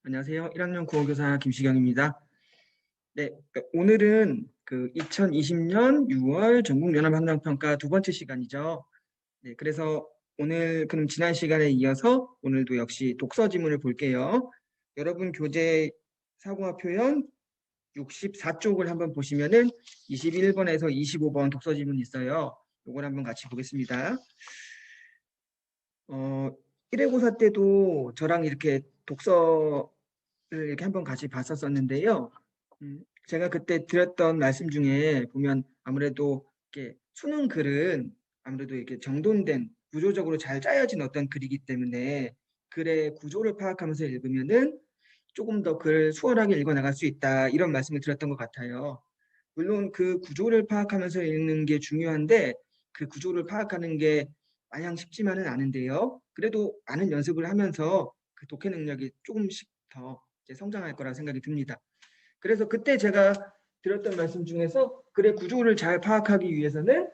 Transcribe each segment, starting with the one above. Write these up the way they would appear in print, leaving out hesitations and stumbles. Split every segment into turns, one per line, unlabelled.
안녕하세요. 1학년 국어교사 김시경입니다. 네, 오늘은 2020년 6월 전국연합학력평가 두 번째 시간이죠. 네, 그래서 오늘 그럼 지난 시간에 이어서 오늘도 역시 독서 지문을 볼게요. 여러분 교재 사고와 표현 64쪽을 한번 보시면은 21번에서 25번 독서 지문이 있어요. 이걸 한번 같이 보겠습니다. 1회고사 때도 저랑 이렇게 독서를 이렇게 한번 같이 봤었었는데요. 제가 그때 드렸던 말씀 중에 보면 아무래도 이렇게 수능 글은 아무래도 이렇게 정돈된 구조적으로 잘 짜여진 어떤 글이기 때문에 글의 구조를 파악하면서 읽으면은 조금 더 글을 수월하게 읽어 나갈 수 있다 이런 말씀을 드렸던 것 같아요. 물론 그 구조를 파악하면서 읽는 게 중요한데 그 구조를 파악하는 게 마냥 쉽지만은 않은데요. 그래도 많은 연습을 하면서 그 독해 능력이 조금씩 더 이제 성장할 거라 생각이 듭니다. 그래서 그때 제가 드렸던 말씀 중에서 글의 구조를 잘 파악하기 위해서는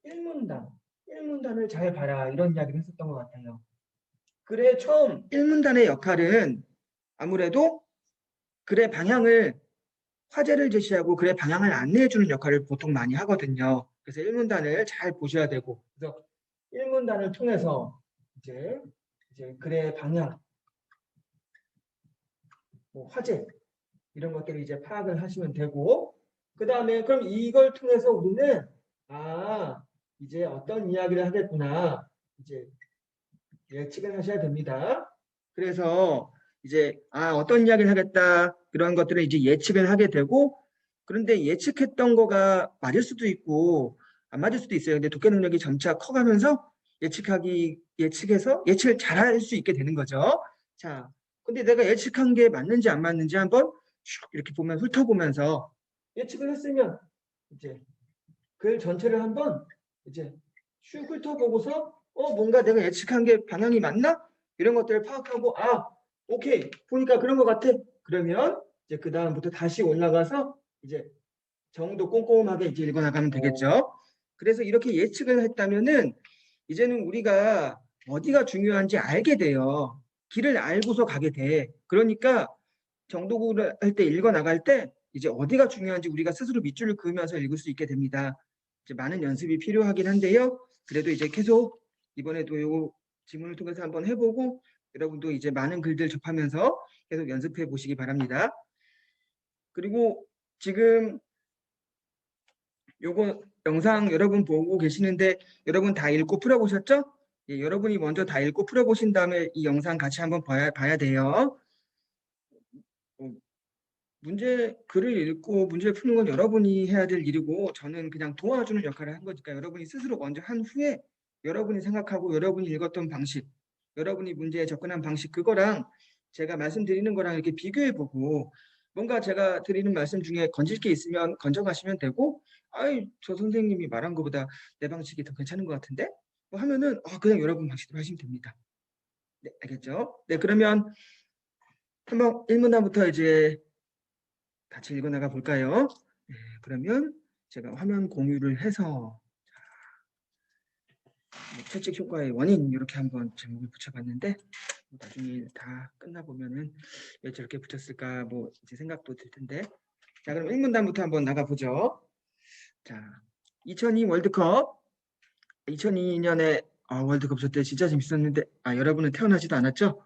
1문단을 잘 봐라 이런 이야기를 했었던 것 같아요. 글의 처음 1문단의 역할은 아무래도 글의 방향을 화제를 제시하고 글의 방향을 안내해주는 역할을 보통 많이 하거든요. 그래서 1문단을 잘 보셔야 되고 그래서 1문단을 통해서 이제 글의 방향, 뭐 화제 이런 것들을 이제 파악을 하시면 되고 그 다음에 그럼 이걸 통해서 우리는 이제 어떤 이야기를 하겠구나 이제 예측을 하셔야 됩니다. 그래서 이제 어떤 이야기를 하겠다 그런 것들을 이제 예측을 하게 되고 그런데 예측했던 거가 맞을 수도 있고 안 맞을 수도 있어요. 근데 독해 능력이 점차 커가면서 예측해서 예측을 잘할 수 있게 되는 거죠. 자, 근데 내가 예측한 게 맞는지 안 맞는지 한번 슉 이렇게 보면 훑어보면서 예측을 했으면 이제 글 전체를 한번 이제 슉 훑어보고서 뭔가 내가 예측한 게 방향이 맞나? 이런 것들을 파악하고 오케이 보니까 그런 것 같아. 그러면 이제 그 다음부터 다시 올라가서 이제 정도 꼼꼼하게 이제 읽어나가면 되겠죠. 그래서 이렇게 예측을 했다면은 이제는 우리가 어디가 중요한지 알게 돼요. 길을 알고서 가게 돼. 그러니까 정독을 할 때 읽어나갈 때 이제 어디가 중요한지 우리가 스스로 밑줄을 그으면서 읽을 수 있게 됩니다. 이제 많은 연습이 필요하긴 한데요. 그래도 이제 계속 이번에도 요 지문을 통해서 한번 해보고 여러분도 이제 많은 글들 접하면서 계속 연습해 보시기 바랍니다. 그리고 지금 요거 영상 여러분 보고 계시는데 여러분 다 읽고 풀어보셨죠? 예, 여러분이 먼저 다 읽고 풀어보신 다음에 이 영상 같이 한번 봐야 돼요. 글을 읽고 문제를 푸는 건 여러분이 해야 될 일이고 저는 그냥 도와주는 역할을 한 거니까 여러분이 스스로 먼저 한 후에 여러분이 생각하고 여러분이 읽었던 방식, 여러분이 문제에 접근한 방식 그거랑 제가 말씀드리는 거랑 이렇게 비교해보고 뭔가 제가 드리는 말씀 중에 건질 게 있으면 건져가시면 되고 저 선생님이 말한 것보다 내 방식이 더 괜찮은 것 같은데? 뭐 하면은 그냥 여러분 방식대로 하시면 됩니다. 네, 알겠죠? 네, 그러면 한번 1문단부터 이제 같이 읽어나가 볼까요? 네, 그러면 제가 화면 공유를 해서 채찍 효과의 원인 이렇게 한번 제목을 붙여봤는데 나중에 다 끝나보면은 왜 저렇게 붙였을까 뭐 이제 생각도 들 텐데 자 그럼 1문단부터 한번 나가보죠. 자 2002 월드컵 2002년에 월드컵 저 때 진짜 재밌었는데 여러분은 태어나지도 않았죠?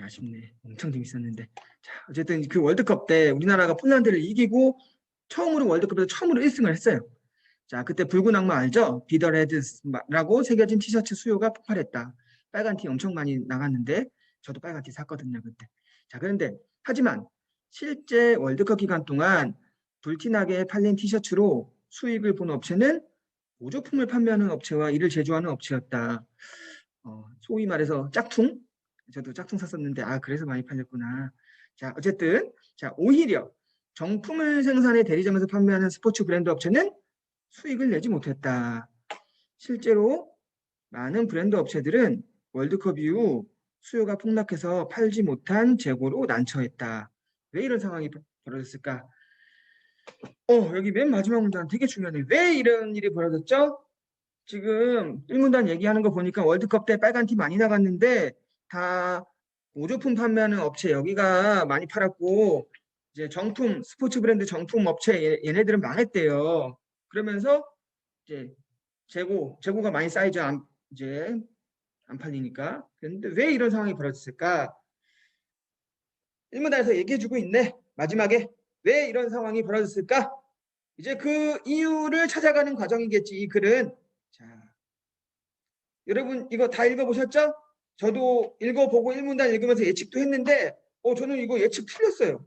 아쉽네. 엄청 재밌었는데. 자, 어쨌든 그 월드컵 때 우리나라가 폴란드를 이기고 처음으로 월드컵에서 처음으로 1승을 했어요. 자, 그때 붉은 악마 알죠? 비더 레드라고 새겨진 티셔츠 수요가 폭발했다. 빨간 티 엄청 많이 나갔는데 저도 빨간 티 샀거든요, 그때. 자, 그런데 하지만 실제 월드컵 기간 동안 불티나게 팔린 티셔츠로 수익을 본 업체는 모조품을 판매하는 업체와 이를 제조하는 업체였다. 소위 말해서 짝퉁? 저도 짝퉁 샀었는데 그래서 많이 팔렸구나. 자, 어쨌든 자, 오히려 정품을 생산해 대리점에서 판매하는 스포츠 브랜드 업체는 수익을 내지 못했다. 실제로 많은 브랜드 업체들은 월드컵 이후 수요가 폭락해서 팔지 못한 재고로 난처했다. 왜 이런 상황이 벌어졌을까? 여기 맨 마지막 문장 되게 중요하네. 왜 이런 일이 벌어졌죠? 지금 1문단 얘기하는 거 보니까 월드컵 때 빨간 티 많이 나갔는데 다 모조품 판매하는 업체 여기가 많이 팔았고 이제 정품 스포츠 브랜드 정품 업체 얘네들은 망했대요. 그러면서 이제 재고가 많이 쌓이죠. 이제 안 팔리니까. 그런데 왜 이런 상황이 벌어졌을까? 일문단에서 얘기해주고 있네. 마지막에 왜 이런 상황이 벌어졌을까? 이제 그 이유를 찾아가는 과정이겠지. 이 글은. 자, 여러분 이거 다 읽어보셨죠? 저도 읽어보고 일문단 읽으면서 예측도 했는데 저는 이거 예측 틀렸어요.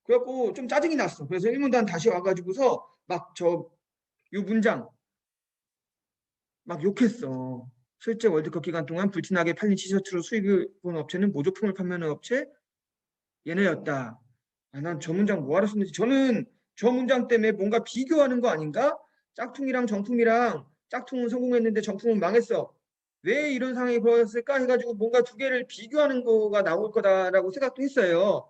그래갖고 좀 짜증이 났어. 그래서 일문단 다시 와가지고서 막 이 문장 막 욕했어. 실제 월드컵 기간 동안 불티나게 팔린 티셔츠로 수익을 본 업체는 모조품을 판매하는 업체 얘네였다. 난 저 문장 뭐하러 썼는지. 저는 저 문장 때문에 뭔가 비교하는 거 아닌가? 짝퉁이랑 정품이랑 짝퉁은 성공했는데 정품은 망했어. 왜 이런 상황이 벌어졌을까 해가지고 뭔가 두 개를 비교하는 거가 나올 거다라고 생각도 했어요.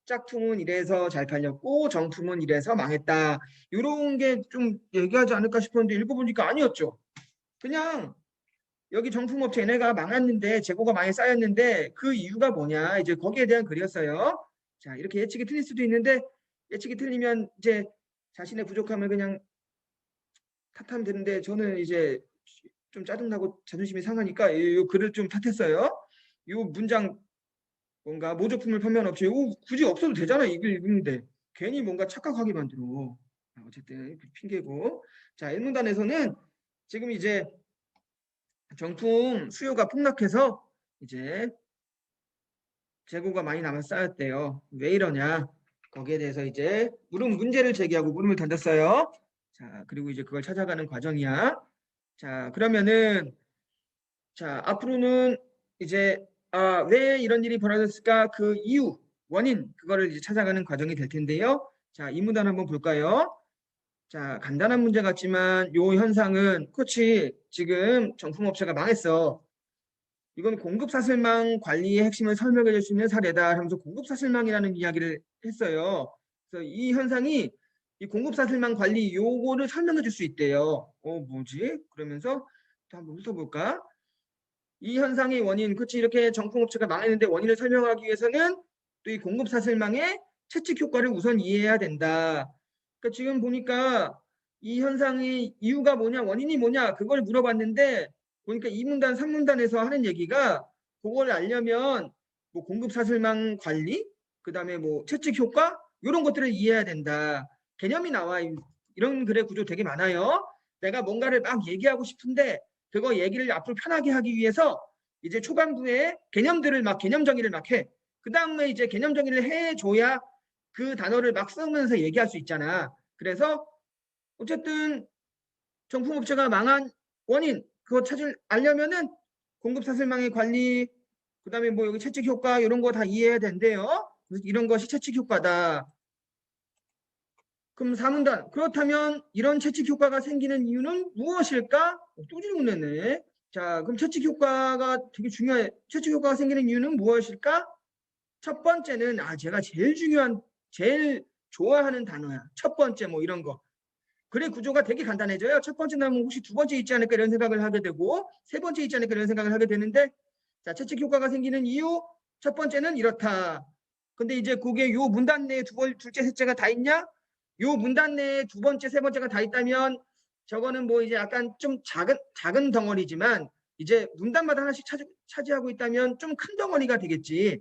짝퉁은 이래서 잘 팔렸고 정품은 이래서 망했다. 이런 게 좀 얘기하지 않을까 싶었는데 읽어보니까 아니었죠. 그냥 여기 정품업체 얘네가 망했는데 재고가 많이 쌓였는데 그 이유가 뭐냐 이제 거기에 대한 글이었어요. 자, 이렇게 예측이 틀릴 수도 있는데 예측이 틀리면 이제 자신의 부족함을 그냥 탓하면 되는데 저는 이제 좀 짜증나고 자존심이 상하니까 이 글을 좀 탓했어요. 이 문장 뭔가 모조품을 판매하는 업체 굳이 없어도 되잖아. 이걸 읽는데 괜히 뭔가 착각하게 만들어. 어쨌든 핑계고. 자, 일문단에서는 지금 이제 정품 수요가 폭락해서 이제 재고가 많이 남아 쌓였대요. 왜 이러냐? 거기에 대해서 이제 문제를 제기하고 물음을 던졌어요. 자, 그리고 이제 그걸 찾아가는 과정이야. 자, 그러면은 자, 앞으로는 이제 왜 이런 일이 벌어졌을까? 그 이유, 원인 그거를 이제 찾아가는 과정이 될 텐데요. 자, 이 문단 한번 볼까요? 자, 간단한 문제 같지만 요 현상은 코치 지금 정품업체가 망했어. 이건 공급사슬망 관리의 핵심을 설명해 줄 수 있는 사례다 하면서 공급사슬망이라는 이야기를 했어요. 그래서 이 현상이 이 공급사슬망 관리 요거를 설명해 줄 수 있대요. 뭐지? 그러면서 또 한번 훑어볼까? 이 현상의 원인, 그치 이렇게 정품업체가 망했는데 원인을 설명하기 위해서는 또 이 공급사슬망의 채찍 효과를 우선 이해해야 된다. 그러니까 지금 보니까 이 현상의 이유가 뭐냐, 원인이 뭐냐 그걸 물어봤는데 보니까 2문단, 3문단에서 하는 얘기가 그걸 알려면 뭐 공급사슬망 관리, 그 다음에 뭐 채찍 효과 이런 것들을 이해해야 된다. 개념이 나와. 이런 글의 구조 되게 많아요. 내가 뭔가를 막 얘기하고 싶은데 그거 얘기를 앞으로 편하게 하기 위해서 이제 초반부에 개념들을 막 개념 정의를 막 해. 그 다음에 이제 개념 정의를 해줘야 그 단어를 막 쓰면서 얘기할 수 있잖아. 그래서 어쨌든 정품업체가 망한 원인 그거 알려면은 공급사슬망의 관리 그다음에 뭐 여기 채찍 효과 이런 거 다 이해해야 된대요. 이런 것이 채찍 효과다. 그럼 4문단 그렇다면 이런 채찍 효과가 생기는 이유는 무엇일까? 또 질문했네. 자, 그럼 채찍 효과가 되게 중요해. 채찍 효과가 생기는 이유는 무엇일까? 첫 번째는 제가 제일 좋아하는 단어야. 첫 번째 뭐 이런 거. 글의 구조가 되게 간단해져요. 첫 번째 나오면 혹시 두 번째 있지 않을까 이런 생각을 하게 되고 세 번째 있지 않을까 이런 생각을 하게 되는데 자, 채찍 효과가 생기는 이유 첫 번째는 이렇다. 근데 이제 그게 요 문단 내에 둘째, 셋째가 다 있냐? 요 문단 내에 두 번째, 세 번째가 다 있다면 저거는 뭐 이제 약간 좀 작은 덩어리지만 이제 문단마다 하나씩 차지하고 있다면 좀 큰 덩어리가 되겠지.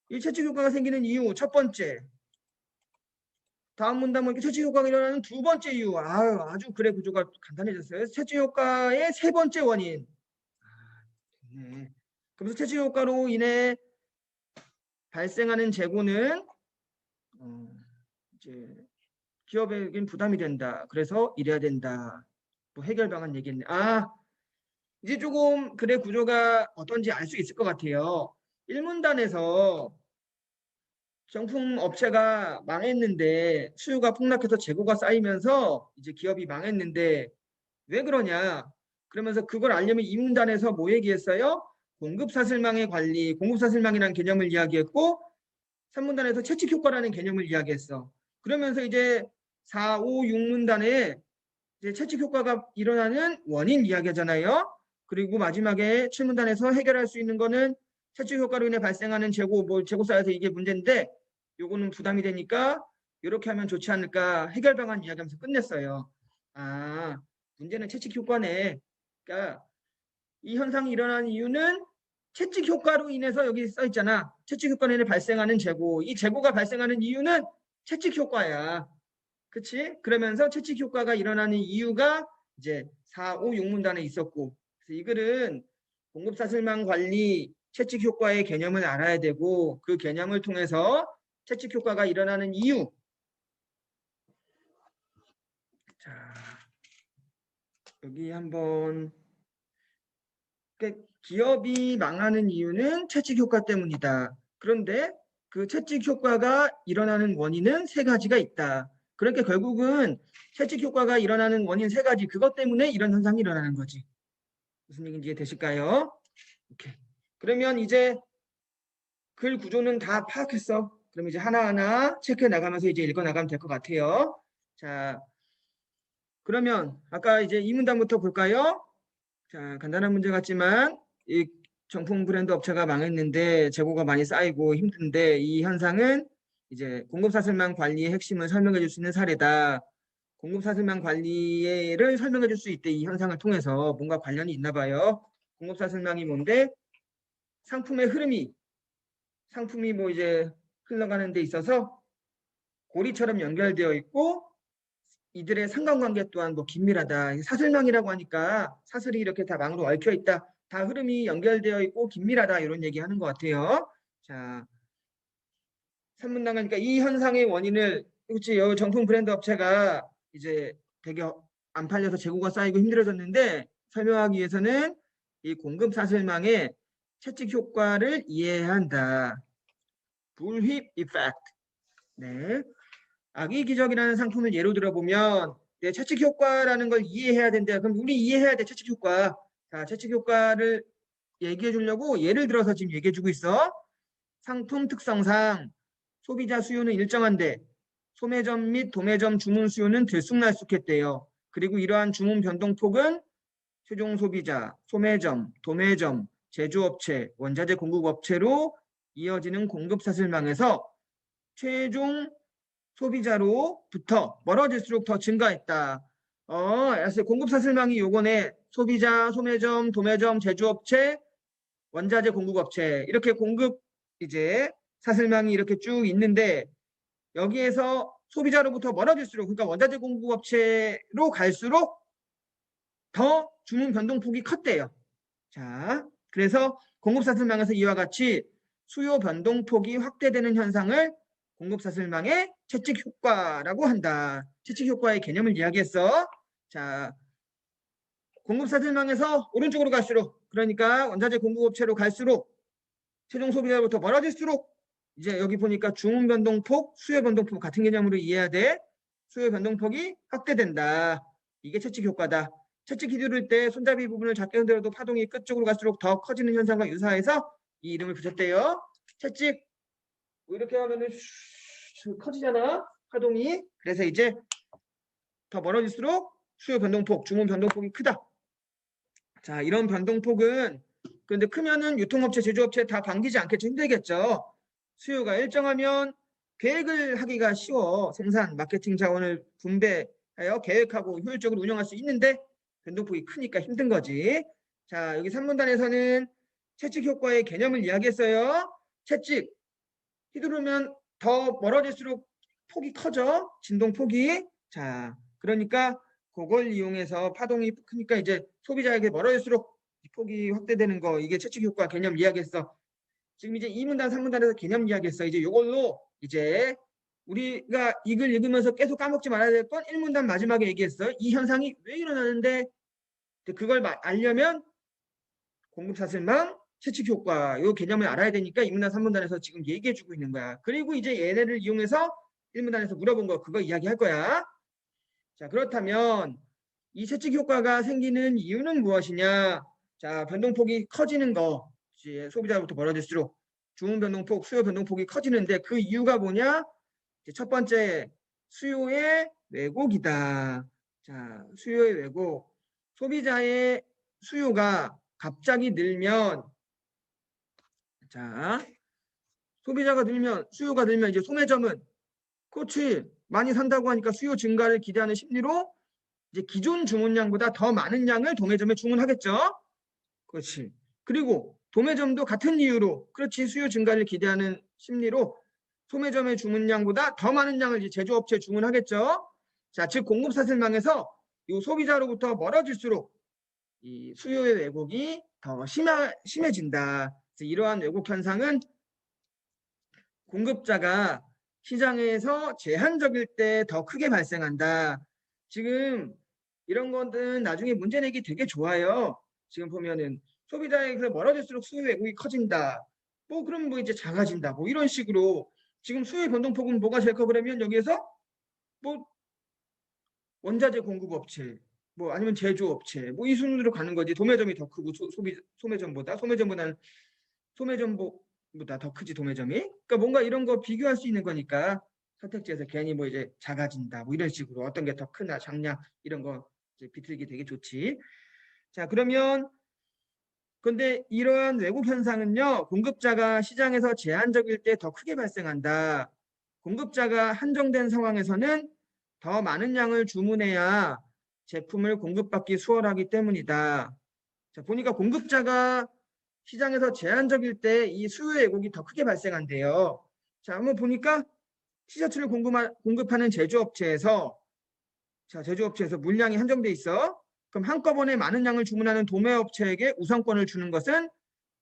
이 채찍 효과가 생기는 이유 첫 번째. 다음 문단은 채찍 효과가 일어나는 두 번째 이유. 아주 글의 구조가 간단해졌어요. 채찍 효과의 세 번째 원인. 네. 그래서 채찍 효과로 인해 발생하는 재고는 이제 기업에겐 부담이 된다. 그래서 이래야 된다. 뭐 해결 방안 얘기했네. 이제 조금 글의 구조가 어떤지 알 수 있을 것 같아요. 1문단에서 정품 업체가 망했는데 수요가 폭락해서 재고가 쌓이면서 이제 기업이 망했는데 왜 그러냐? 그러면서 그걸 알려면 2문단에서 뭐 얘기했어요? 공급사슬망의 관리, 공급사슬망이라는 개념을 이야기했고 3문단에서 채찍 효과라는 개념을 이야기했어. 그러면서 이제 4, 5, 6문단에 이제 채찍 효과가 일어나는 원인 이야기하잖아요. 그리고 마지막에 7문단에서 해결할 수 있는 거는 채찍 효과로 인해 발생하는 재고, 뭐 재고 쌓여서 이게 문제인데 요거는 부담이 되니까 이렇게 하면 좋지 않을까 해결 방안 이야기하면서 끝냈어요. 아, 문제는 채찍 효과네. 그러니까 이 현상이 일어나는 이유는 채찍 효과로 인해서 여기 써 있잖아. 채찍 효과로 인해 발생하는 재고. 이 재고가 발생하는 이유는 채찍 효과야. 그치? 그러면서 채찍 효과가 일어나는 이유가 이제 4, 5, 6문단에 있었고. 그래서 이 글은 공급사슬망 관리 채찍 효과의 개념을 알아야 되고 그 개념을 통해서 채찍 효과가 일어나는 이유. 자, 여기 한번 기업이 망하는 이유는 채찍 효과 때문이다. 그런데 그 채찍 효과가 일어나는 원인은 세 가지가 있다. 그러니까 결국은 채찍 효과가 일어나는 원인 세 가지, 그것 때문에 이런 현상이 일어나는 거지. 무슨 얘기인지 이해되실까요? 오케이. 그러면 이제 글 구조는 다 파악했어. 그럼 이제 하나하나 체크해 나가면서 이제 읽어 나가면 될 것 같아요. 자, 그러면 아까 이제 이 문단부터 볼까요? 자, 간단한 문제 같지만 이 정품 브랜드 업체가 망했는데 재고가 많이 쌓이고 힘든데 이 현상은 이제 공급사슬망 관리의 핵심을 설명해 줄 수 있는 사례다. 공급사슬망 관리를 설명해 줄 수 있대. 이 현상을 통해서 뭔가 관련이 있나 봐요. 공급사슬망이 뭔데? 상품의 흐름이 상품이 뭐 이제 흘러가는 데 있어서 고리처럼 연결되어 있고 이들의 상관관계 또한 뭐 긴밀하다. 사슬망이라고 하니까 사슬이 이렇게 다 망으로 얽혀 있다. 다 흐름이 연결되어 있고 긴밀하다. 이런 얘기하는 것 같아요. 자, 3문단 가니까 이 현상의 원인을 그렇지 정품 브랜드 업체가 이제 되게 안 팔려서 재고가 쌓이고 힘들어졌는데 설명하기 위해서는 이 공급 사슬망의 채찍 효과를 이해해야 한다. 불휘 이펙트. 네. 아기 기적이라는 상품을 예로 들어보면 채찍 효과라는 걸 이해해야 된다. 그럼 우리 이해해야 돼. 채찍 효과. 자, 채찍 효과를 얘기해 주려고 예를 들어서 지금 얘기해 주고 있어. 상품 특성상 소비자 수요는 일정한데 소매점 및 도매점 주문 수요는 들쑥날쑥했대요. 그리고 이러한 주문 변동폭은 최종 소비자, 소매점, 도매점, 제조업체, 원자재 공급업체로 이어지는 공급사슬망에서 최종 소비자로부터 멀어질수록 더 증가했다. 알았어요. 공급사슬망이 요거네. 소비자, 소매점, 도매점, 제조업체, 원자재 공급업체 이렇게 공급 이제 사슬망이 이렇게 쭉 있는데 여기에서 소비자로부터 멀어질수록 그러니까 원자재 공급업체로 갈수록 더 주문 변동폭이 컸대요. 자, 그래서 공급사슬망에서 이와 같이 수요 변동폭이 확대되는 현상을 공급사슬망의 채찍 효과라고 한다. 채찍 효과의 개념을 이야기했어. 자, 공급사슬망에서 오른쪽으로 갈수록 그러니까 원자재 공급업체로 갈수록 최종 소비자로부터 멀어질수록 이제 여기 보니까 주문 변동폭, 수요 변동폭 같은 개념으로 이해해야 돼. 수요 변동폭이 확대된다. 이게 채찍 효과다. 채찍 휘두를 때 손잡이 부분을 작게 흔들어도 파동이 끝쪽으로 갈수록 더 커지는 현상과 유사해서 이 이름을 붙였대요. 채찍 뭐 이렇게 하면은 커지잖아. 파동이. 그래서 이제 더 멀어질수록 수요 변동폭, 주문 변동폭이 크다. 자, 이런 변동폭은 그런데 크면은 유통업체, 제조업체 다 반기지 않겠죠. 힘들겠죠. 수요가 일정하면 계획을 하기가 쉬워. 생산, 마케팅 자원을 분배하여 계획하고 효율적으로 운영할 수 있는데 변동폭이 크니까 힘든 거지. 자, 여기 3문단에서는 채찍 효과의 개념을 이야기했어요. 채찍, 휘두르면 더 멀어질수록 폭이 커져. 진동폭이. 자, 그러니까 그걸 이용해서 파동이 크니까 이제 소비자에게 멀어질수록 폭이 확대되는 거. 이게 채찍 효과 개념 이야기했어. 지금 이제 2문단, 3문단에서 개념 이야기했어. 이제 이걸로 이제 우리가 이 글 읽으면서 계속 까먹지 말아야 될 건 1문단 마지막에 얘기했어. 이 현상이 왜 일어나는데 그걸 알려면 공급사슬망, 채찍 효과 이 개념을 알아야 되니까 2문단, 3문단에서 지금 얘기해주고 있는 거야. 그리고 이제 얘네를 이용해서 1문단에서 물어본 거 그거 이야기할 거야. 자, 그렇다면 이 채찍 효과가 생기는 이유는 무엇이냐? 자, 변동폭이 커지는 거. 소비자로부터 멀어질수록 주문 변동폭, 수요 변동폭이 커지는데 그 이유가 뭐냐? 첫 번째, 수요의 왜곡이다. 자, 수요의 왜곡. 소비자의 수요가 갑자기 늘면 자, 소비자가 늘면 수요가 늘면 이제 소매점은 그렇지 많이 산다고 하니까 수요 증가를 기대하는 심리로 이제 기존 주문량보다 더 많은 양을 도매점에 주문하겠죠. 그렇지. 그리고 도매점도 같은 이유로 그렇지 수요 증가를 기대하는 심리로 소매점의 주문량보다 더 많은 양을 이제 제조업체에 주문하겠죠. 자, 즉 공급 사슬망에서 이 소비자로부터 멀어질수록 이 수요의 왜곡이 더 심해진다. 이러한 왜곡 현상은 공급자가 시장에서 제한적일 때 더 크게 발생한다. 지금 이런 것은 나중에 문제 내기 되게 좋아요. 지금 보면은 소비자에게서 멀어질수록 수요 왜곡이 커진다. 뭐 그럼 뭐 이제 작아진다. 뭐 이런 식으로 지금 수요의 변동폭은 뭐가 제일 커 그러면 여기에서 뭐 원자재 공급업체 뭐 아니면 제조업체 뭐 이 순으로 가는 거지. 도매점이 더 크고 소매점보다 소매점보다 더 크지 도매점이. 그러니까 뭔가 이런 거 비교할 수 있는 거니까 선택지에서 괜히 뭐 이제 작아진다 뭐 이런 식으로 어떤 게 더 크나 작냐 이런 거 이제 비틀기 되게 좋지. 자, 그러면 근데 이러한 왜곡 현상은요 공급자가 시장에서 제한적일 때 더 크게 발생한다. 공급자가 한정된 상황에서는 더 많은 양을 주문해야 제품을 공급받기 수월하기 때문이다. 자, 보니까 공급자가 시장에서 제한적일 때 이 수요 왜곡이 더 크게 발생한대요. 자, 한번 보니까 티셔츠를 공급하는 제조업체에서 제조업체에서 물량이 한정돼 있어. 그럼 한꺼번에 많은 양을 주문하는 도매업체에게 우선권을 주는 것은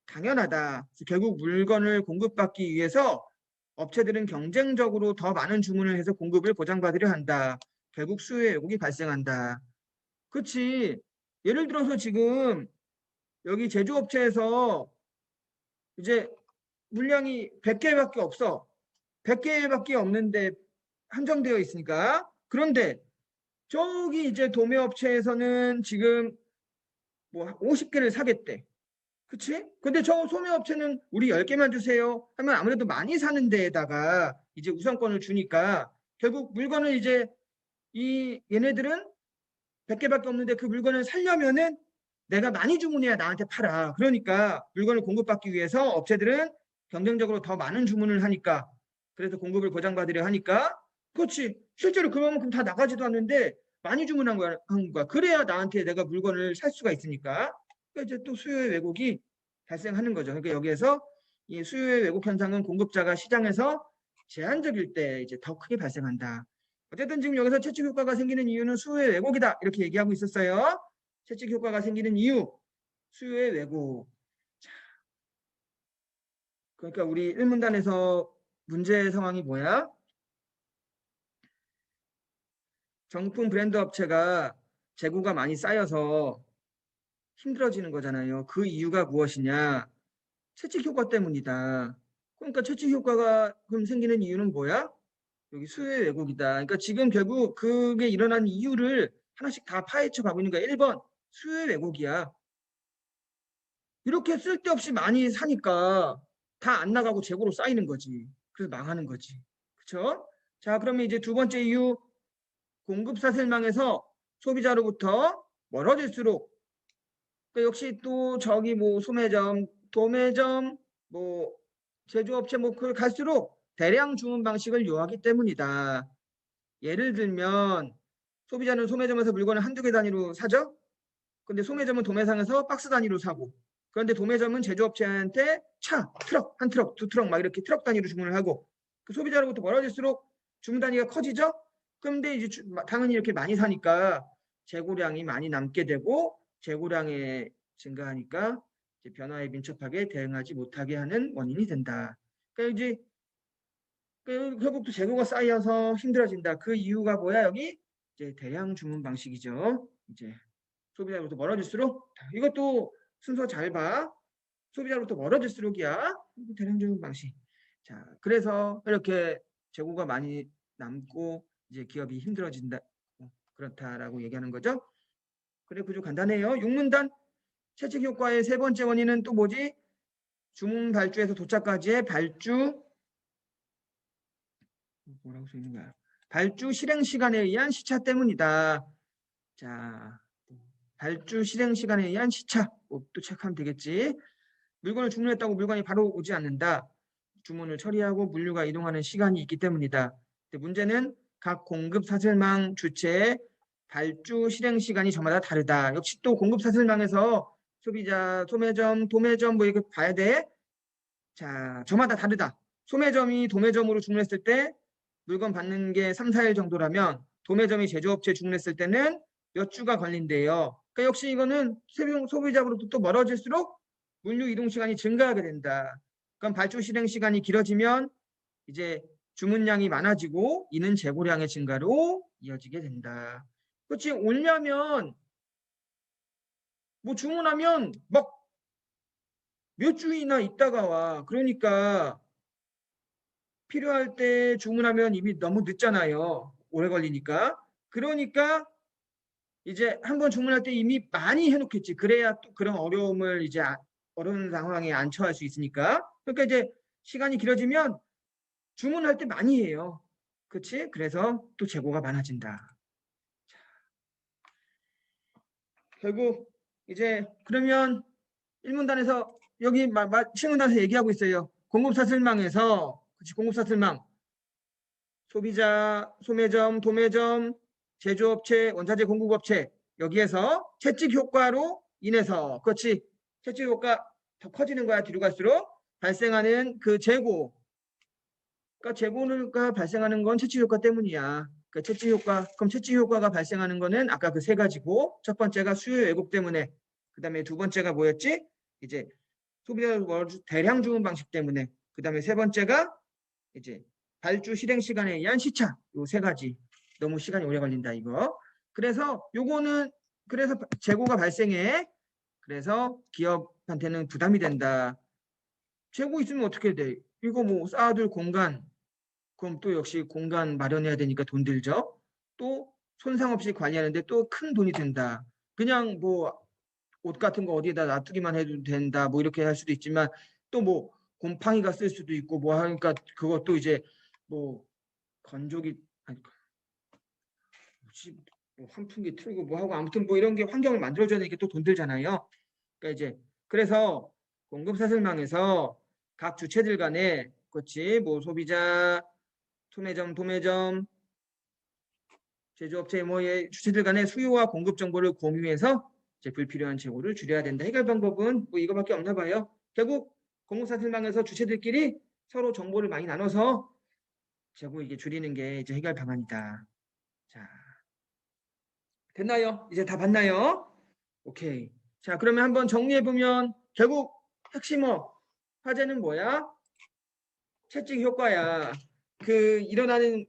당연하다. 결국 물건을 공급받기 위해서 업체들은 경쟁적으로 더 많은 주문을 해서 공급을 보장받으려 한다. 결국 수요 왜곡이 발생한다. 그렇지. 예를 들어서 지금 여기 제조업체에서 이제 물량이 100개밖에 없어. 100개밖에 없는데 한정되어 있으니까. 그런데 저기 이제 도매업체에서는 지금 뭐 50개를 사겠대. 그치? 근데 저 소매업체는 우리 10개만 주세요 하면 아무래도 많이 사는 데에다가 이제 우선권을 주니까 결국 물건을 이제 얘네들은 100개밖에 없는데 그 물건을 살려면은 내가 많이 주문해야 나한테 팔아. 그러니까 물건을 공급받기 위해서 업체들은 경쟁적으로 더 많은 주문을 하니까 그래서 공급을 보장받으려 하니까 그렇지. 실제로 그만큼 다 나가지도 않는데 많이 주문한 거야. 한 거야. 그래야 나한테 내가 물건을 살 수가 있으니까. 그러니까 이제 또 수요의 왜곡이 발생하는 거죠. 그러니까 여기에서 이 수요의 왜곡 현상은 공급자가 시장에서 제한적일 때 이제 더 크게 발생한다. 어쨌든 지금 여기서 채찍 효과가 생기는 이유는 수요의 왜곡이다. 이렇게 얘기하고 있었어요. 채찍 효과가 생기는 이유, 수요의 왜곡. 그러니까 우리 일문단에서 문제 상황이 뭐야? 정품 브랜드 업체가 재고가 많이 쌓여서 힘들어지는 거잖아요. 그 이유가 무엇이냐? 채찍 효과 때문이다. 그러니까 채찍 효과가 그럼 생기는 이유는 뭐야? 여기 수요의 왜곡이다. 그러니까 지금 결국 그게 일어난 이유를 하나씩 다 파헤쳐 가고 있는 거야. 1번 수요의 왜곡이야. 이렇게 쓸데없이 많이 사니까 다 안 나가고 재고로 쌓이는 거지. 그래서 망하는 거지. 그렇죠? 자, 그러면 이제 두 번째 이유 공급 사슬망에서 소비자로부터 멀어질수록 그러니까 역시 또 저기 뭐 소매점, 도매점, 뭐 제조업체 뭐 그 갈수록 대량 주문 방식을 요하기 때문이다. 예를 들면 소비자는 소매점에서 물건을 한두 개 단위로 사죠. 근데 소매점은 도매상에서 박스 단위로 사고 그런데 도매점은 제조업체한테 차, 트럭, 한 트럭, 두 트럭 막 이렇게 트럭 단위로 주문을 하고 그 소비자로부터 멀어질수록 주문 단위가 커지죠. 그런데 이제 당연히 이렇게 많이 사니까 재고량이 많이 남게 되고 재고량이 증가하니까 이제 변화에 민첩하게 대응하지 못하게 하는 원인이 된다. 그러니까 이제 결국 또 재고가 쌓여서 힘들어진다. 그 이유가 뭐야 여기? 이제 대량 주문 방식이죠. 이제 소비자로부터 멀어질수록 이것도 순서 잘 봐. 소비자로부터 멀어질수록이야. 대량 주문 방식. 자, 그래서 이렇게 재고가 많이 남고 이제 기업이 힘들어진다. 그렇다라고 얘기하는 거죠. 그래 구조 간단해요. 6문단 채찍 효과의 세 번째 원인은 또 뭐지? 주문 발주에서 도착까지의 발주 뭐라고 써 있는 거야? 발주 실행 시간에 의한 시차 때문이다. 자, 발주 실행 시간에 의한 시차. 또 체크하면 되겠지.
물건을 주문했다고 물건이 바로 오지 않는다. 주문을 처리하고 물류가 이동하는 시간이 있기 때문이다. 문제는 각 공급 사슬망 주체의 발주 실행 시간이 저마다 다르다. 역시 또 공급 사슬망에서 소비자, 소매점, 도매점 뭐 이렇게 봐야 돼. 자, 저마다 다르다. 소매점이 도매점으로 주문했을 때 물건 받는 게 3, 4일 정도라면 도매점이 제조업체에 주문했을 때는 몇 주가 걸린대요. 그러니까 역시 이거는 소비자로부터 또 멀어질수록 물류 이동 시간이 증가하게 된다. 그럼 발주 실행 시간이 길어지면 이제 주문량이 많아지고 이는 재고량의 증가로 이어지게 된다. 그렇지, 오려면 뭐 주문하면 막 몇 주이나 있다가 와. 그러니까 필요할 때 주문하면 이미 너무 늦잖아요. 오래 걸리니까. 그러니까 이제 한번 주문할 때 이미 많이 해놓겠지. 그래야 또 그런 어려움을 이제 어려운 상황에 안 처할 수 있으니까. 그러니까 이제 시간이 길어지면 주문할 때 많이 해요. 그렇지? 그래서 또 재고가 많아진다. 결국 이제 그러면 1문단에서 여기 실문단에서 얘기하고 있어요. 공급사슬망에서 그치, 공급사슬망 소비자, 소매점, 도매점, 제조업체, 원자재 공급업체 여기에서 채찍 효과로 인해서 그렇지 채찍 효과 더 커지는 거야. 뒤로 갈수록 발생하는 그 재고 그러니까 재고가 발생하는 건 채찍 효과 때문이야. 그 채찍 효과 그럼 채찍 효과가 발생하는 거는 아까 그 세 가지고 첫 번째가 수요 왜곡 때문에 그 다음에 두 번째가 뭐였지? 이제 소비자 대량 주문 방식 때문에 그 다음에 세 번째가 이제 발주 실행 시간에 의한 시차 요 세 가지 너무 시간이 오래 걸린다 이거. 그래서 요거는 그래서 재고가 발생해. 그래서 기업한테는 부담이 된다. 재고 있으면 어떻게 돼? 이거 뭐 쌓아둘 공간 그럼 또 역시 공간 마련해야 되니까 돈 들죠. 또 손상 없이 관리하는데 또 큰 돈이 든다. 그냥 뭐 옷 같은 거 어디에다 놔두기만 해도 된다. 뭐 이렇게 할 수도 있지만 또 뭐 곰팡이가 쓸 수도 있고 뭐 하니까 그것도 이제 뭐 건조기 아니 뭐 환풍기 틀고 뭐 하고 아무튼 뭐 이런 게 환경을 만들어줘야 되니까 또 돈 들잖아요. 그러니까 이제 그래서 공급사슬망에서 각 주체들 간에 그렇지 뭐 소비자, 소매점, 도매점, 제조업체 뭐의 주체들 간의 수요와 공급 정보를 공유해서 이제 불필요한 재고를 줄여야 된다. 해결 방법은 뭐 이거밖에 없나 봐요. 결국 공급사슬망에서 주체들끼리 서로 정보를 많이 나눠서 재고 이게 줄이는 게 이제 해결 방안이다. 자, 됐나요? 이제 다 봤나요? 오케이. 자, 그러면 한번 정리해 보면 결국 핵심어 화제는 뭐야? 채찍 효과야. 그 일어나는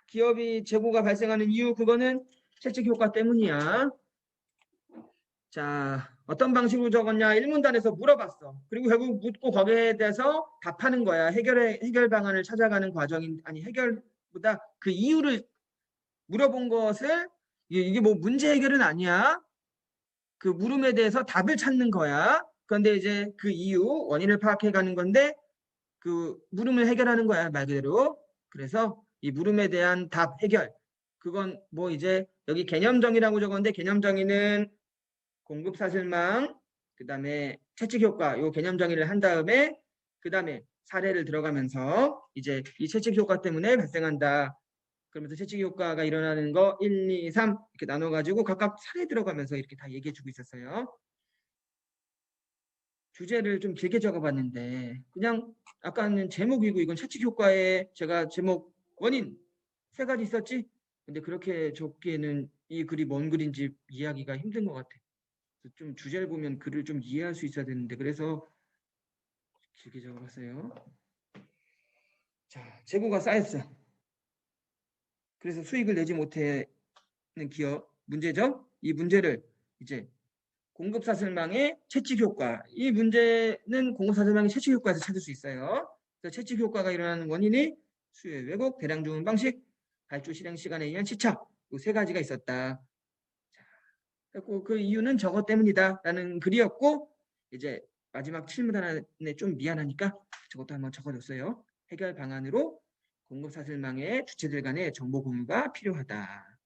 기업이 재고가 발생하는 이유 그거는 채찍 효과 때문이야. 자, 어떤 방식으로 적었냐? 1문단에서 물어봤어. 그리고 결국 묻고 거기에 대해서 답하는 거야. 해결 방안을 찾아가는 과정인 아니 해결보다 그 이유를 물어본 것을 이게 뭐 문제 해결은 아니야. 그 물음에 대해서 답을 찾는 거야. 그런데 이제 그 이유 원인을 파악해 가는 건데 그 물음을 해결하는 거야 말 그대로. 그래서 이 물음에 대한 답 해결 그건 뭐 이제 여기 개념정의라고 적었는데 개념정의는 공급사슬망 그다음에 채찍효과 요 개념정의를 한 다음에 그다음에 사례를 들어가면서 이제 이 채찍효과 때문에 발생한다. 그러면서 채찍효과가 일어나는 거 1, 2, 3 이렇게 나눠가지고 각각 사례 들어가면서 이렇게 다 얘기해주고 있었어요. 주제를 좀 길게 적어봤는데 그냥 아까는 제목이고 이건 채찍효과에 제가 제목 원인 세 가지 있었지? 근데 그렇게 적기에는 이 글이 뭔 글인지 이해하기가 힘든 것 같아. 좀 주제를 보면 글을 좀 이해할 수 있어야 되는데 그래서 길게 적어봤어요. 자, 재고가 쌓였어. 그래서 수익을 내지 못하는 기업 문제죠. 이 문제를 이제 공급사슬망의 채찍 효과. 이 문제는 공급사슬망의 채찍 효과에서 찾을 수 있어요. 그래서 채찍 효과가 일어나는 원인이 수요 왜곡, 대량 주문 방식, 발주 실행 시간에 의한 시차. 이 세 가지가 있었다. 그리고 그 이유는 저것 때문이다라는 글이었고 이제 마지막 7문단에 좀 미안하니까 저것도 한번 적어줬어요. 해결 방안으로 공급사슬망의 주체들 간의 정보 공유가 필요하다.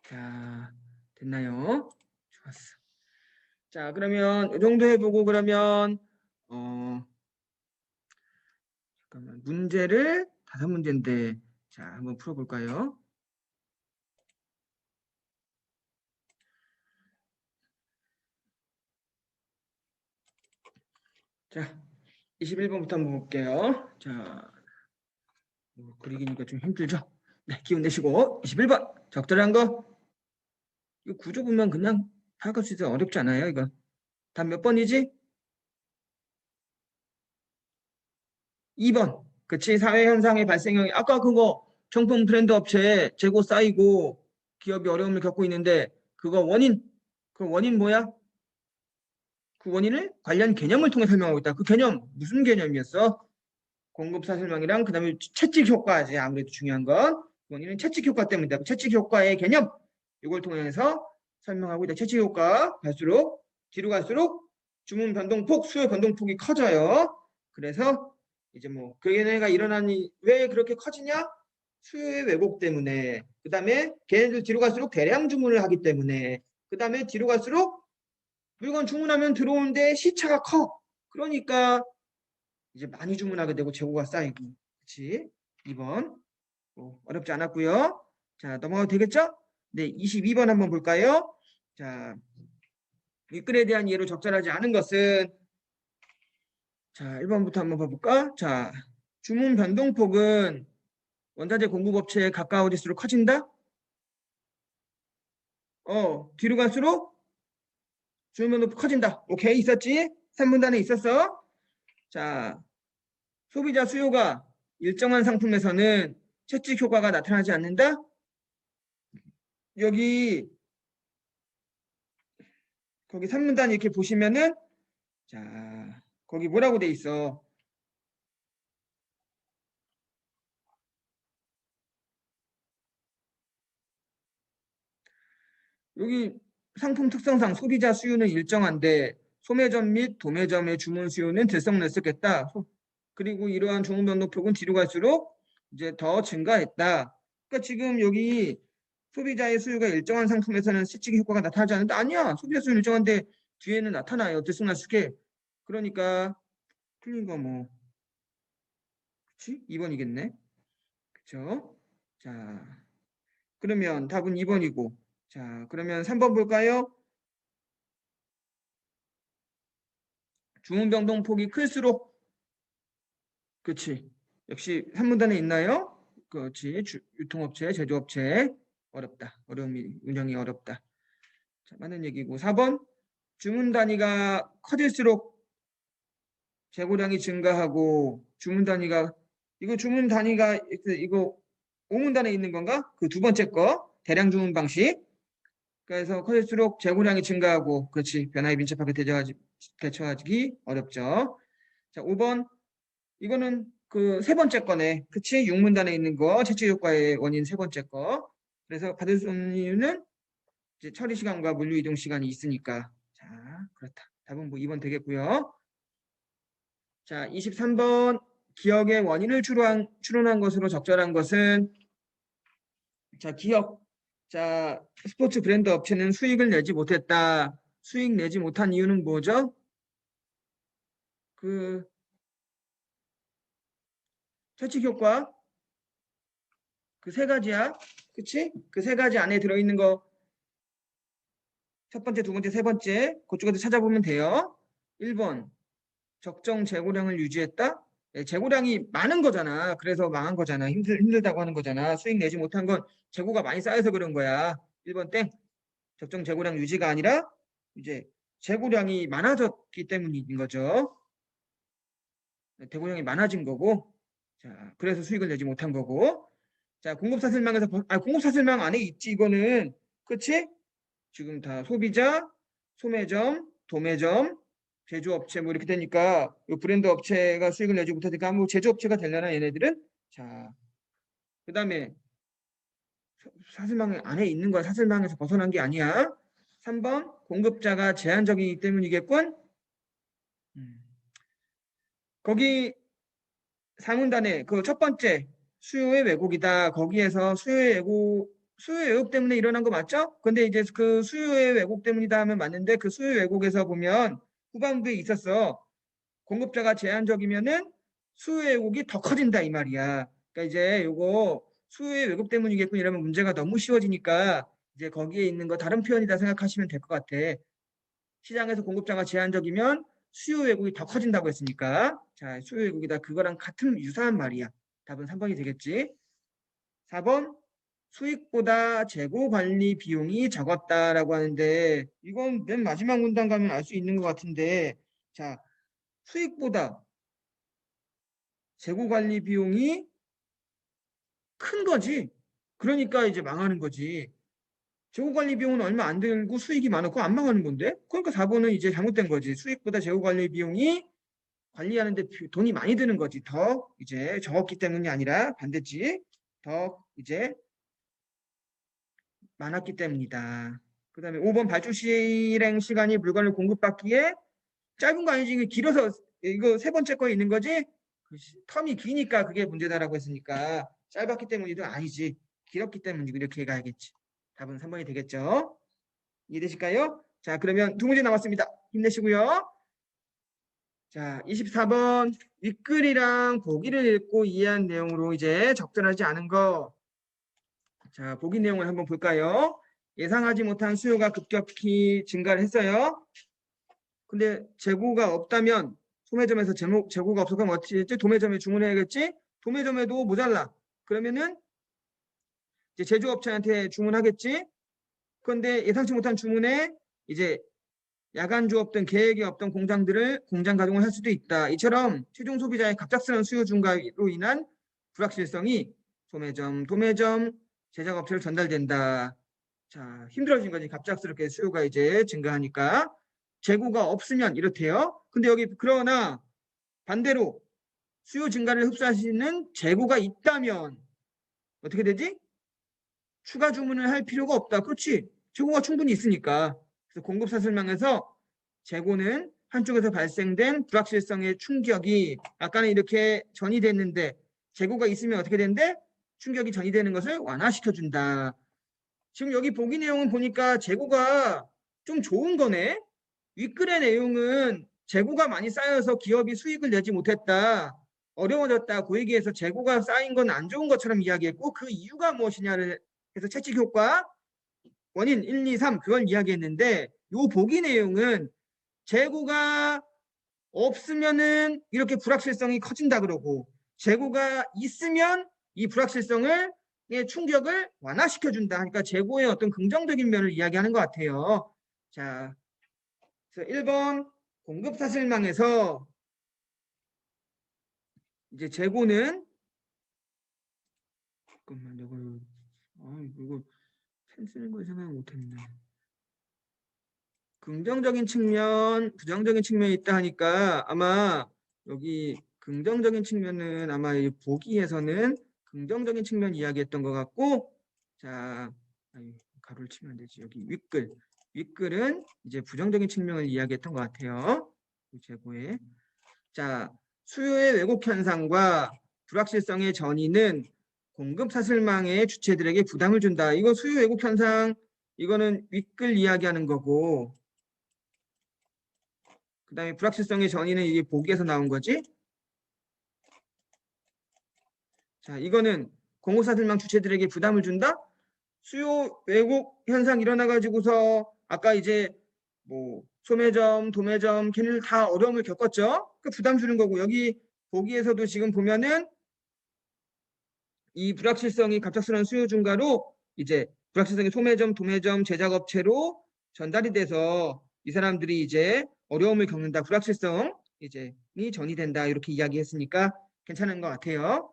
자, 됐나요? 좋았어. 자, 그러면 이 정도 해보고 그러면 잠깐만 문제를 5문제인데 자, 한번 풀어볼까요? 자, 21번부터 한번 볼게요. 자, 그리기니까 좀 힘들죠? 네, 기운 내시고 21번 적절한 거. 이거 구조 보면 그냥 파악할 수 있어서 어렵지 않아요, 이거. 답 몇 번이지? 2번. 그치, 사회 현상의 발생형이 아까 그거 정품 브랜드 업체에 재고 쌓이고 기업이 어려움을 겪고 있는데 그거 원인, 그 원인 뭐야? 그 원인을 관련 개념을 통해 설명하고 있다. 그 개념 무슨 개념이었어? 공급 사슬망이랑 그다음에 채찍 효과지. 아무래도 중요한 건 원인은 채찍 효과 때문이다. 그 채찍 효과의 개념 이걸 통해서 설명하고 있다. 채찍 효과 갈수록 뒤로 갈수록 주문 변동폭, 수요 변동폭이 커져요. 그래서 이제 뭐 걔네가 일어나니 왜 그렇게 커지냐? 수요의 왜곡 때문에. 그다음에 걔네들 뒤로 갈수록 대량 주문을 하기 때문에. 그다음에 뒤로 갈수록 물건 주문하면 들어오는데 시차가 커. 그러니까 이제 많이 주문하게 되고 재고가 쌓이고. 그렇지? 2번. 어렵지 않았고요. 자, 넘어가도 되겠죠? 네, 22번 한번 볼까요? 자, 윗글에 대한 이해로 적절하지 않은 것은 자, 1번부터 한번 봐볼까? 자, 주문 변동폭은 원자재 공급업체에 가까워질수록 커진다? 뒤로 갈수록 주문 변동폭 커진다. 오케이, 있었지? 3분단에 있었어. 자, 소비자 수요가 일정한 상품에서는 채찍 효과가 나타나지 않는다? 여기 거기 3문단 이렇게 보시면은 자, 거기 뭐라고 돼 있어? 여기 상품 특성상 소비자 수요는 일정한데 소매점 및 도매점의 주문 수요는 들썩날썩했다. 그리고 이러한 주문 변동폭은 뒤로 갈수록 이제 더 증가했다. 그러니까 지금 여기 소비자의 수요가 일정한 상품에서는 시치기 효과가 나타나지 않는다. 아니야. 소비자 수요는 일정한데 뒤에는 나타나요. 들쑥날쑥해. 그러니까 틀린 거 뭐. 그치? 2번이겠네. 그쵸? 자, 그러면 답은 2번이고. 자, 그러면 3번 볼까요? 주문 변동폭이 클수록 그치. 역시 3문단에 있나요? 그렇지. 유통업체, 제조업체 어렵다. 어려움이 운영이 어렵다. 자, 맞는 얘기고 4번 주문 단위가 커질수록 재고량이 증가하고 주문 단위가 이거 주문 단위가 이거 5문단에 있는 건가? 그 두 번째 거 대량 주문 방식. 그래서 커질수록 재고량이 증가하고 그렇지. 변화에 민첩하게 대처하기 어렵죠. 자, 5번 이거는 그 세 번째 거네. 그치? 6문단에 있는 거 채취 효과의 원인 세 번째 거. 그래서 받을 수 없는 이유는 이제 처리 시간과 물류 이동 시간이 있으니까. 자, 그렇다. 답은 뭐 2번 되겠고요. 자, 23번 기억의 원인을 추론한 것으로 적절한 것은 자, 기억. 자, 스포츠 브랜드 업체는 수익을 내지 못했다. 수익 내지 못한 이유는 뭐죠? 그 채취 효과 그 세 가지야. 그치? 그 세 가지 안에 들어있는 거 첫 번째, 두 번째, 세 번째 그쪽에서 찾아보면 돼요. 1번 적정 재고량을 유지했다. 재고량이 많은 거잖아. 그래서 망한 거잖아. 힘들다고 하는 거잖아. 수익 내지 못한 건 재고가 많이 쌓여서 그런 거야. 1번 땡. 적정 재고량 유지가 아니라 이제 재고량이 많아졌기 때문인 거죠. 재고량이 많아진 거고. 자, 그래서 수익을 내지 못한 거고. 자, 공급사슬망 안에 있지 이거는. 그치? 지금 다 소비자, 소매점, 도매점, 제조업체 뭐 이렇게 되니까 이 브랜드 업체가 수익을 내지 못하니까 뭐 제조업체가 되려나 얘네들은 자 그다음에 사슬망 안에 있는 거야. 사슬망에서 벗어난 게 아니야. 3번 공급자가 제한적이기 때문이겠군. 거기 상문단에 그 첫 번째 수요의 왜곡이다. 거기에서 수요의 왜곡 때문에 일어난 거 맞죠? 근데 이제 그 수요의 왜곡 때문이다 하면 맞는데 그 수요 왜곡에서 보면 후반부에 있었어. 공급자가 제한적이면은 수요의 왜곡이 더 커진다 이 말이야. 그러니까 이제 요거 수요의 왜곡 때문이겠군 이러면 문제가 너무 쉬워지니까 이제 거기에 있는 거 다른 표현이다 생각하시면 될 것 같아. 시장에서 공급자가 제한적이면 수요 왜곡이 더 커진다고 했으니까 자 수요 왜곡이다 그거랑 같은 유사한 말이야. 답은 3번이 되겠지. 4번 수익보다 재고 관리 비용이 적었다라고 하는데 이건 맨 마지막 문단 가면 알 수 있는 것 같은데 자 수익보다 재고 관리 비용이 큰 거지. 그러니까 이제 망하는 거지. 재고 관리 비용은 얼마 안 들고 수익이 많았고 안 망하는 건데. 그러니까 4번은 이제 잘못된 거지. 수익보다 재고 관리 비용이 관리하는데 돈이 많이 드는 거지. 더 이제 적었기 때문이 아니라 반대지. 더 이제 많았기 때문이다. 그다음에 5번 발주 실행 시간이 물건을 공급받기에 짧은 거 아니지. 이거 길어서 이거 세 번째 거에 있는 거지. 텀이 기니까 그게 문제다라고 했으니까 짧았기 때문이도 아니지. 길었기 때문이고 이렇게 가야겠지. 답은 3번이 되겠죠. 이해되실까요? 자, 그러면 두 문제 남았습니다. 힘내시고요. 자, 24번 윗글이랑 보기를 읽고 이해한 내용으로 이제 적절하지 않은 거. 자, 보기 내용을 한번 볼까요? 예상하지 못한 수요가 급격히 증가를 했어요. 근데 재고가 없다면 소매점에서 재고가 없어 그럼 어떻게 했지? 도매점에 주문해야겠지? 도매점에도 모자라. 그러면은 이제 제조업체한테 주문하겠지? 그런데 예상치 못한 주문에 이제 야간 조업 등 계획이 없던 공장들을 공장 가동을 할 수도 있다. 이처럼 최종 소비자의 갑작스러운 수요 증가로 인한 불확실성이 소매점, 도매점, 제작업체로 전달된다. 자, 힘들어진 거지. 갑작스럽게 수요가 이제 증가하니까. 재고가 없으면 이렇대요. 근데 여기 그러나 반대로 수요 증가를 흡수할 수 있는 재고가 있다면 어떻게 되지? 추가 주문을 할 필요가 없다. 그렇지. 재고가 충분히 있으니까. 그래서 공급 사슬망에서 재고는 한쪽에서 발생된 불확실성의 충격이 아까는 이렇게 전이됐는데 재고가 있으면 어떻게 된대? 충격이 전이되는 것을 완화시켜준다. 지금 여기 보기 내용은 보니까 재고가 좀 좋은 거네. 윗글의 내용은 재고가 많이 쌓여서 기업이 수익을 내지 못했다. 어려워졌다. 그 얘기에서 재고가 쌓인 건 안 좋은 것처럼 이야기했고 그 이유가 무엇이냐를 해서 채찍 효과 원인 1, 2, 3 그걸 이야기했는데 요 보기 내용은 재고가 없으면은 이렇게 불확실성이 커진다 그러고 재고가 있으면 이 불확실성을 충격을 완화시켜준다. 그러니까 재고의 어떤 긍정적인 면을 이야기하는 것 같아요. 자, 그래서 1번 공급 사슬망에서 이제 재고는 잠깐만 이거 펜 쓰는 거 생각 못했네. 긍정적인 측면, 부정적인 측면이 있다 하니까 아마 여기 긍정적인 측면은 아마 이 보기에서는 긍정적인 측면 이야기했던 것 같고 자 가로를 치면 안 되지. 여기 윗글은 이제 부정적인 측면을 이야기했던 것 같아요. 재고에 자 수요의 왜곡 현상과 불확실성의 전이는 공급 사슬망의 주체들에게 부담을 준다. 이거 수요 왜곡 현상 이거는 윗글 이야기하는 거고 그 다음에 불확실성의 전이는 이게 보기에서 나온 거지. 자, 이거는 공급사슬망 주체들에게 부담을 준다? 수요 왜곡 현상 일어나가지고서 아까 이제 뭐 소매점, 도매점 걔네들 다 어려움을 겪었죠? 그 부담 주는 거고 여기 보기에서도 지금 보면은 이 불확실성이 갑작스러운 수요 증가로 이제 불확실성이 소매점, 도매점, 제작업체로 전달이 돼서 이 사람들이 이제 어려움을 겪는다. 불확실성 이제 이 전이된다. 이렇게 이야기했으니까 괜찮은 것 같아요.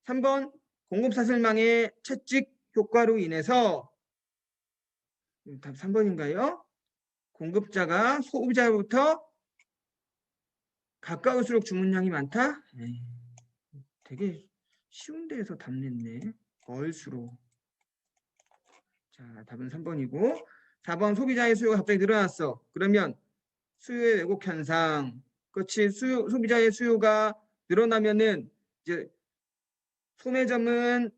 3번 공급사슬망의 채찍 효과로 인해서 답 3번인가요? 공급자가 소비자로부터 가까울수록 주문량이 많다? 에이, 되게 쉬운 데에서 답 냈네. 멀수록. 자, 답은 3번이고 4번 소비자의 수요가 갑자기 늘어났어. 그러면 수요의 왜곡 현상. 그렇지. 소비자의 수요가 늘어나면은 이제 소매점은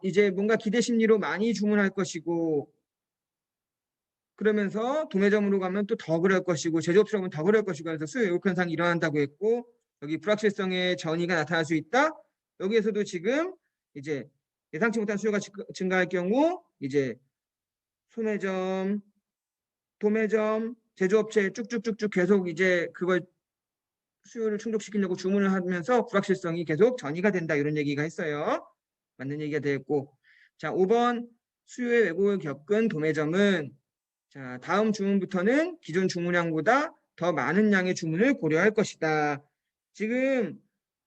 이제 뭔가 기대 심리로 많이 주문할 것이고, 그러면서 도매점으로 가면 또 더 그럴 것이고, 제조업체로 가면 더 그럴 것이고, 그래서 수요 왜곡 현상이 일어난다고 했고, 여기 불확실성의 전이가 나타날 수 있다. 여기에서도 지금 이제 예상치 못한 수요가 증가할 경우 이제 소매점, 도매점, 제조업체 쭉쭉쭉쭉 계속 이제 그걸 수요를 충족시키려고 주문을 하면서 불확실성이 계속 전이가 된다. 이런 얘기가 했어요. 맞는 얘기가 되었고. 자, 5번 수요의 왜곡을 겪은 도매점은 자, 다음 주문부터는 기존 주문량보다 더 많은 양의 주문을 고려할 것이다. 지금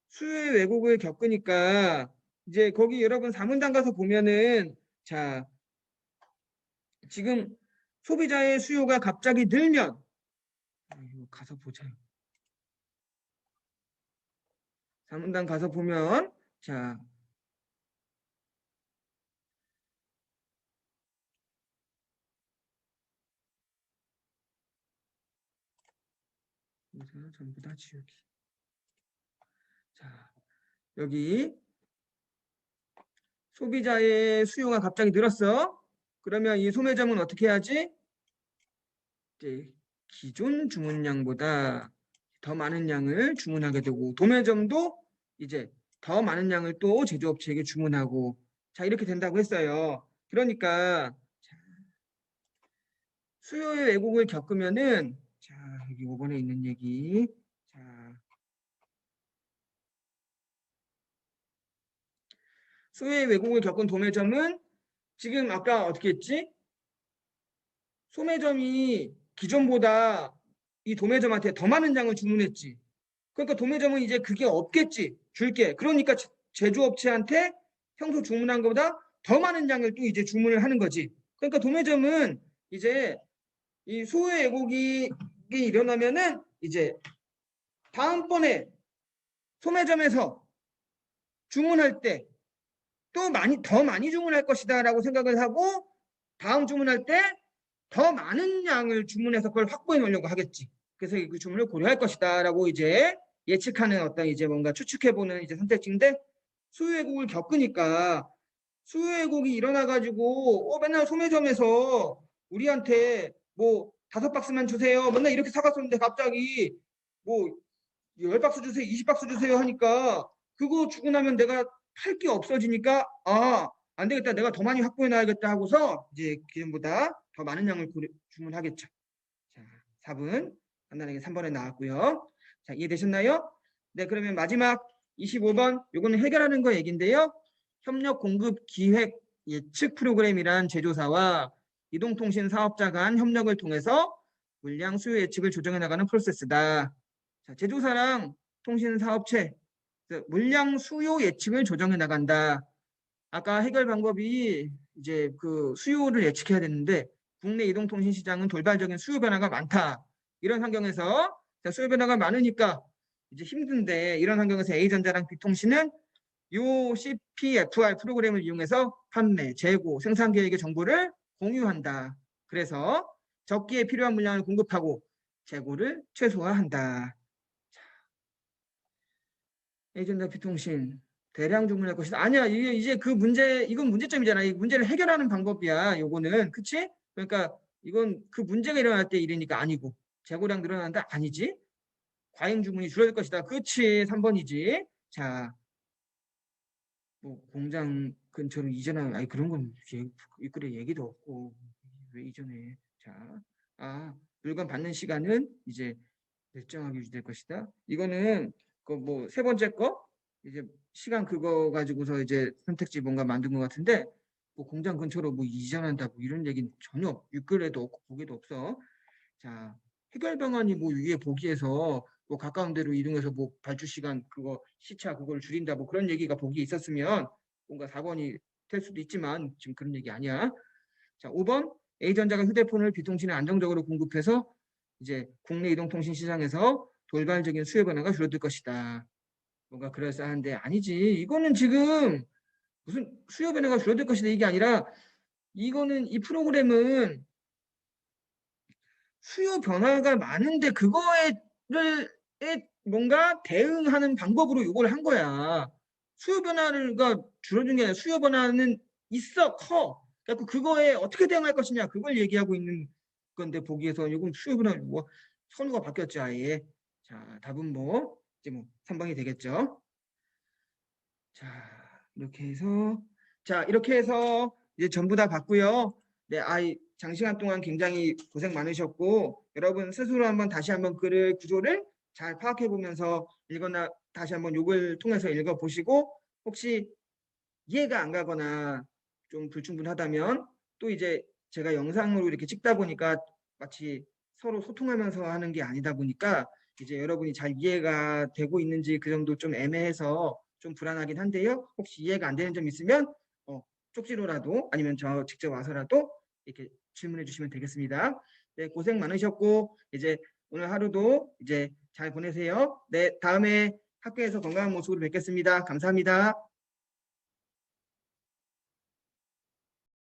수요의 왜곡을 겪으니까 이제 거기 여러분 사문단 가서 보면은 자, 지금 소비자의 수요가 갑자기 늘면 이거 가서 보자. 사문단 가서 보면 자, 전부 다 지우기. 자, 여기 소비자의 수요가 갑자기 늘었어. 그러면 이 소매점은 어떻게 해야지? 이제 기존 주문량보다 더 많은 양을 주문하게 되고 도매점도 이제 더 많은 양을 또 제조업체에게 주문하고 자 이렇게 된다고 했어요. 그러니까 수요의 왜곡을 겪으면은 자 여기 5번에 있는 얘기 자 수요의 왜곡을 겪은 도매점은 지금 아까 어떻게 했지? 소매점이 기존보다 이 도매점한테 더 많은 양을 주문했지. 그러니까 도매점은 이제 그게 없겠지. 줄게. 그러니까 제조업체한테 평소 주문한 것보다 더 많은 양을 또 이제 주문을 하는 거지. 그러니까 도매점은 이제 이 소요 왜곡이 일어나면은 이제 다음번에 소매점에서 주문할 때 또 더 많이 주문할 것이다라고 생각을 하고 다음 주문할 때 더 많은 양을 주문해서 그걸 확보해 놓으려고 하겠지. 그래서 그 주문을 고려할 것이다라고 이제 예측하는 어떤 이제 뭔가 추측해보는 이제 선택지인데 수요 왜곡을 겪으니까 수요 왜곡이 일어나가지고 맨날 소매점에서 우리한테 뭐 5박스만 주세요. 맨날 이렇게 사갔었는데 갑자기 뭐 10박스 주세요, 20박스 주세요 하니까 그거 주고 나면 내가 팔 게 없어지니까 안 되겠다. 내가 더 많이 확보해 놔야겠다 하고서 이제 기존보다 더 많은 양을 주문하겠죠. 자, 4분 간단하게 3번에 나왔고요. 자, 이해되셨나요? 네, 그러면 마지막 25번 요거는 해결하는 거 얘긴데요. 협력 공급 기획 예측 프로그램이란 제조사와 이동통신 사업자 간 협력을 통해서 물량 수요 예측을 조정해 나가는 프로세스다. 자, 제조사랑 통신 사업체 물량 수요 예측을 조정해 나간다. 아까 해결 방법이 이제 그 수요를 예측해야 되는데 국내 이동통신 시장은 돌발적인 수요 변화가 많다. 이런 환경에서 수요 변화가 많으니까 이제 힘든데 이런 환경에서 A전자랑 B통신은 요 CPFR 프로그램을 이용해서 판매, 재고, 생산 계획의 정보를 공유한다. 그래서 적기에 필요한 물량을 공급하고 재고를 최소화한다. A전자 B통신 대량 주문할 것이다. 아니야, 이게 이제 그 문제, 이건 문제점이잖아. 이 문제를 해결하는 방법이야. 요거는 그치? 그러니까 이건 그 문제가 일어날 때 일이니까 아니고 재고량 늘어난다? 아니지. 과잉 주문이 줄어들 것이다. 그치? 3번이지. 자, 뭐 공장 근처로 이전하는 아니 그런 건 이끌에 얘기도 없고 왜 이전에 물건 받는 시간은 이제 일정하게 유지될 것이다. 이거는 그 뭐 세 번째 거 이제 시간 그거 가지고서 이제 선택지 뭔가 만든 것 같은데 뭐 공장 근처로 뭐 이전한다고 이런 얘기는 전혀 육글에도 없고 보기도 없어. 자 해결 방안이 뭐 위에 보기에서 뭐 가까운 데로 이동해서 뭐 발주 시간 그거 시차 그걸 줄인다 뭐 그런 얘기가 보기에 있었으면 뭔가 4번이 될 수도 있지만 지금 그런 얘기 아니야. 자 5번 A전자가 휴대폰을 B통신에 안정적으로 공급해서 이제 국내 이동통신 시장에서 돌발적인 수요 변화가 줄어들 것이다. 뭔가 그럴싸한데 아니지. 이거는 지금 무슨 수요 변화가 줄어들 것이다 이게 아니라 이거는 이 프로그램은 수요 변화가 많은데 그거에 뭔가 대응하는 방법으로 이걸 한 거야. 수요 변화가 줄어든 게 아니라 수요 변화는 있어 커. 그래서 그거에 어떻게 대응할 것이냐 그걸 얘기하고 있는 건데 보기에서 이건 수요 변화 뭐 선우가 바뀌었죠 아예. 자 답은 뭐 이제 뭐 3번이 되겠죠. 자 이렇게 해서 이제 전부 다 봤고요. 네, 장시간 동안 굉장히 고생 많으셨고 여러분 스스로 다시 한번 글을 구조를 잘 파악해 보면서 읽거나 다시 한번 욕을 통해서 읽어 보시고 혹시 이해가 안 가거나 좀 불충분하다면 또 이제 제가 영상으로 이렇게 찍다 보니까 마치 서로 소통하면서 하는 게 아니다 보니까 이제 여러분이 잘 이해가 되고 있는지 그 정도 좀 애매해서 좀 불안하긴 한데요. 혹시 이해가 안 되는 점 있으면 쪽지로라도 아니면 저 직접 와서라도 이렇게 질문해 주시면 되겠습니다. 네, 고생 많으셨고 이제 오늘 하루도 이제 잘 보내세요. 네, 다음에 학교에서 건강한 모습으로 뵙겠습니다. 감사합니다.